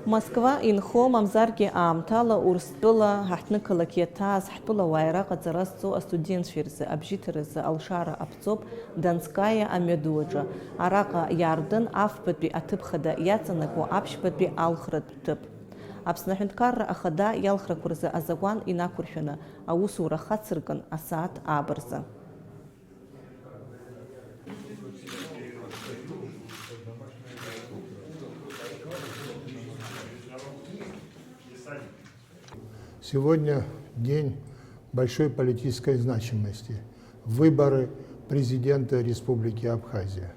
Москва инхо мамзарги аамҭала Урыстәыла ҳаҳҭнықалақь иаҭааз ҳтәыла уааира ҟаҵаразҵо астудентцәа рзы абжьыҭаразы алшара аԥҵоуп Донскаиа амҩадуаҿы. Араҟа иаардын афбатәи аҭыԥ хада иаҵанакуа аԥшьбатәи алхратә ҭыԥ. Аԥсны Аҳәынҭқарра ахада иалхрақәа рзы азакәан инақәыршәаны аусура хацыркын асааҭ аабырзы. Сегодня день большой политической значимости. Выборы президента Республики Абхазия.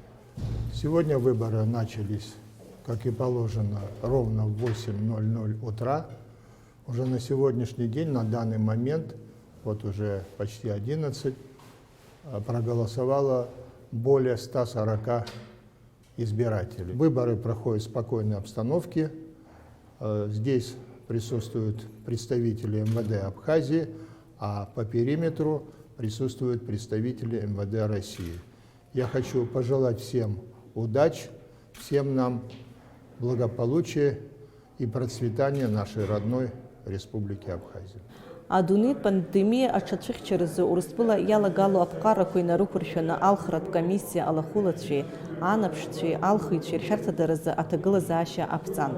Сегодня выборы начались, как и положено, ровно в 8:00 утра. Уже на сегодняшний день, на данный момент, вот уже почти 11, проголосовало более 140 избирателей. Выборы проходят в спокойной обстановке. Здесь присутствуют представители МВД Абхазии, а по периметру присутствуют представители МВД России. Я хочу пожелать всем удачи, всем нам благополучия и процветания нашей родной Республики Абхазия. Адунит пандемия аҽацәыхьчаразы Урыстәыла иалагало аԥҟарақәа инарықәыршәаны алхратә комиссиа алахәылацәеи, анаԥшцәеи, алхыҩцәеи ршьарҭадаразы аҭагылазаашьа аԥҵан.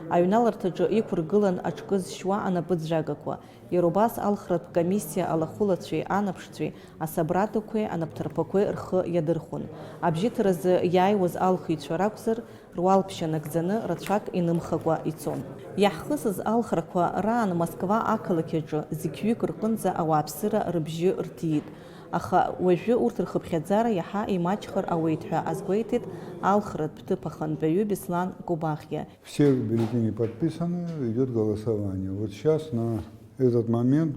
Аҩналарҭаҿы иқәыргылан аҿкы зшьуа анапыӡәӡәагақәа. Иара убас алхратә комиссиа алахәылацәеи, анаԥшцәеи, асабратақәеи, анаԥҭарԥақәеи рхы иадырхәон. Абжьыҭаразы иааиуаз алхыҩцәа ракәзар, руалԥшьа нагӡаны рацәак инымхакәа ицон. Иаҳхысыз алхрақәа раан Москва ақалақь аҿы зықьҩык рҟынӡа ауааԥсыра рыбжьы рҭиит. Аха уажәы урҭ рхыԥхьаӡара иаҳа имаҷхар ауеит ҳәа азгәеиҭеит алхратә ҭыԥ ахантәаҩы Беслан Кубахиа. Все бюллетени подписаны, идет голосование. Вот сейчас на этот момент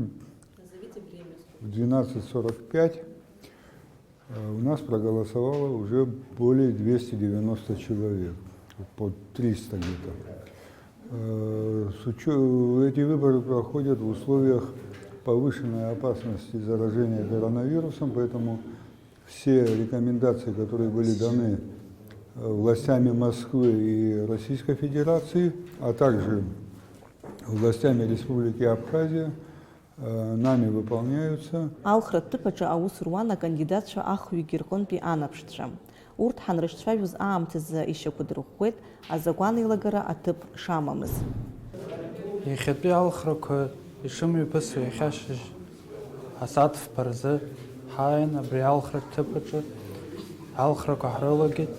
в 12:45 у нас проголосовало уже более 290 человек, под 300 где-то. Эти выборы проходят в условиях повышенной опасности заражения коронавирусом, поэтому все рекомендации, которые были даны властями Москвы и Российской Федерации, а также властями Республики Абхазия, нами выполняются. Алхратә ҭыԥаҿы аус руан акандидатцәа ахҩык рҟынтәи анаԥшцәа. Урҭ ҳанрыҿцәажәоз аамҭазы ишьақәдырӷәӷәеит азакәан еилагара аҭыԥ шамамыз. Иахьатәи алхрақәа ишымҩаԥысуа иахьашьыжь асааҭ-фба рзы ҳааин абри алхратә ҭыԥаҿы алхрақәа ҳрылагеит.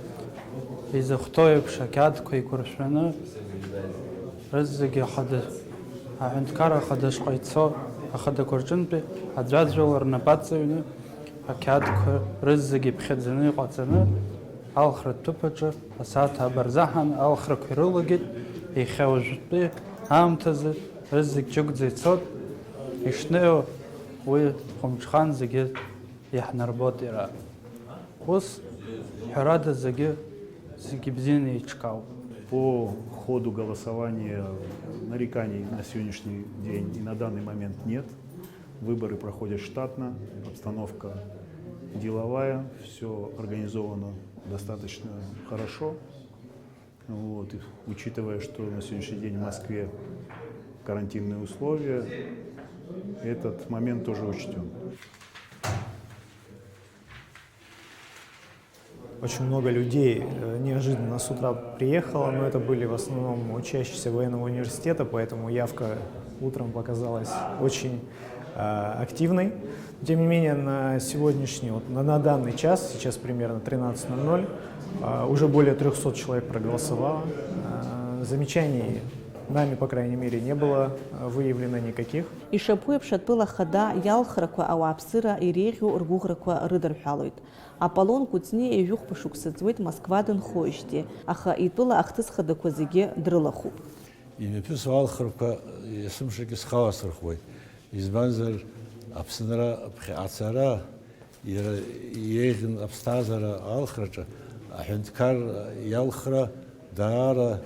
Изыхәҭоу еиԥш ақьаадқәа еиқәыршәаны рызегьы аҳәынҭқар ахадашҟа ицо ахадақәа рҿынтәи аӡәаӡәала рнапаҵаҩны ақьаадқәа рызегьы иԥхьаӡаны иҟаҵаны алхратә ҭыԥаҿы асааҭ абарзаҳан алхрақәа ирылагеит. Иахьа уажәтәи аамҭазы рызегьы ҷыгәӡа ицот, ишнеиуа уи хәымҽхан зегьы иаҳнарбот иара. Ус ҳәарада зегьы бзианы еиҿкаауп. По ходу голосования нареканий на сегодняшний день и на данный момент нет. Выборы проходят штатно, обстановка деловая, все организовано достаточно хорошо. Вот. И учитывая, что на сегодняшний день в Москве карантинные условия, этот момент тоже учтен. Очень много людей неожиданно с утра приехало, но это были в основном учащиеся военного университета, поэтому явка утром показалась очень активной. Тем не менее, на сегодняшний, на данный час, сейчас примерно 13:00, уже более 300 человек проголосовало. Замечаний нами, по крайней мере, не было выявлено никаких. Ишаԥу еиԥш атәыла хада иалхрақәа ауааԥсыра иреиӷьу ргәыӷрақәа рыдырҳәалоит. Аполлон Куҵниа ижәыхәба шықәса ҵуеит Москва дынхоижьҭеи, аха итәыла ахҭыс хадақәа зегьы дрылахуп. Имҩаԥысуа алхрақәа есымшагьы схаласырхәуеит. Избанзар Аԥсынра ацара иеиӷьын аԥсҭазаара алхраҿы аҳәынҭқар иалхра даара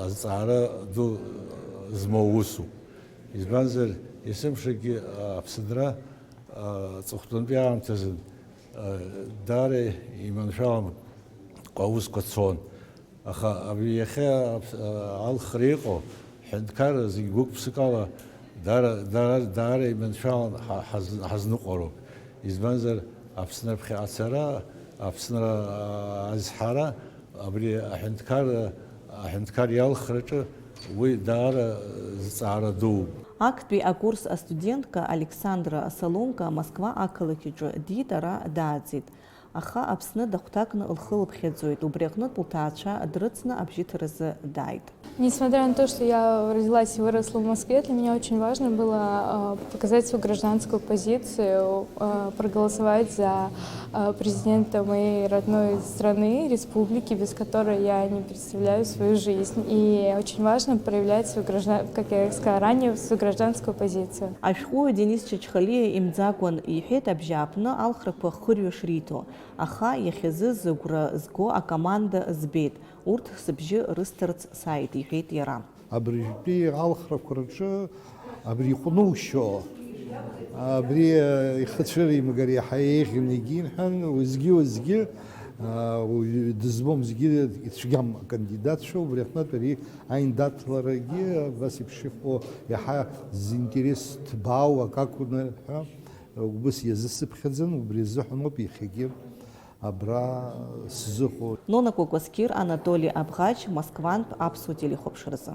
азҵаара ду змоу усуп. Избанзар есымшагьы Аԥсынра ҵыхәтәантәи аамҭазын даара иманшәаламкәа аусқәа цон. аха абри иахьа алхра иҟоу ҳҳәынҭқарра зегьы гәык-ԥсыкала даара иманшәалан ҳазныҟәароуп. Избанзар Аԥсны ԥхьаҟацара, Аԥсныра азҳара абри аҳәынҭқар иалхраҿы уи даара зҵаара дууп. Актәи акурс астудентка Александра Соломка Москва ақалақьаҿы диит, ара дааӡит. Аха Аԥсны дахәҭакны лхы лыԥхьаӡоит. Убри аҟнытә лҭаацәа дрыцны абжьыҭаразы дааит. Несмотря на то, что я родилась и выросла в Москве, для меня очень важно было показать свою гражданскую позицию, проголосовать за президента моей родной страны, республики, без которой я не представляю свою жизнь. И очень важно проявлять свою как я сказала ранее, свою гражданскую позицию. Ашәҟәыҩҩы Денис Чачхалиа имӡакәан иҳәеит абжьааԥны алхрақәа хырҩаш риҭо. Аха иахьазы зыгәра зго акоманда збеит. Урҭ сыбжьы рысҭарц сааит, иҳәеит иара. Абрижтәи алхрақәа рҿы абри иҟәнушьо, абри ихыцәыримгар иаҳа еиӷьын егьимҳәан, уеизгьы дызбом зегьы ицәгьам акандидатцәа, убри аҟнытә ари аиндаҭларагьы абас еиԥш иҟоу иаҳа зинтерес ҭбаау акакәны ҳәа убас иазысыԥхьаӡан, убри азыҳәаноуп иахьагьы абра сзыҟоу. Нона Кәакәасқьыр, Анатолий Абӷаџь, Москвантә аԥсуа телехәаԥшразы.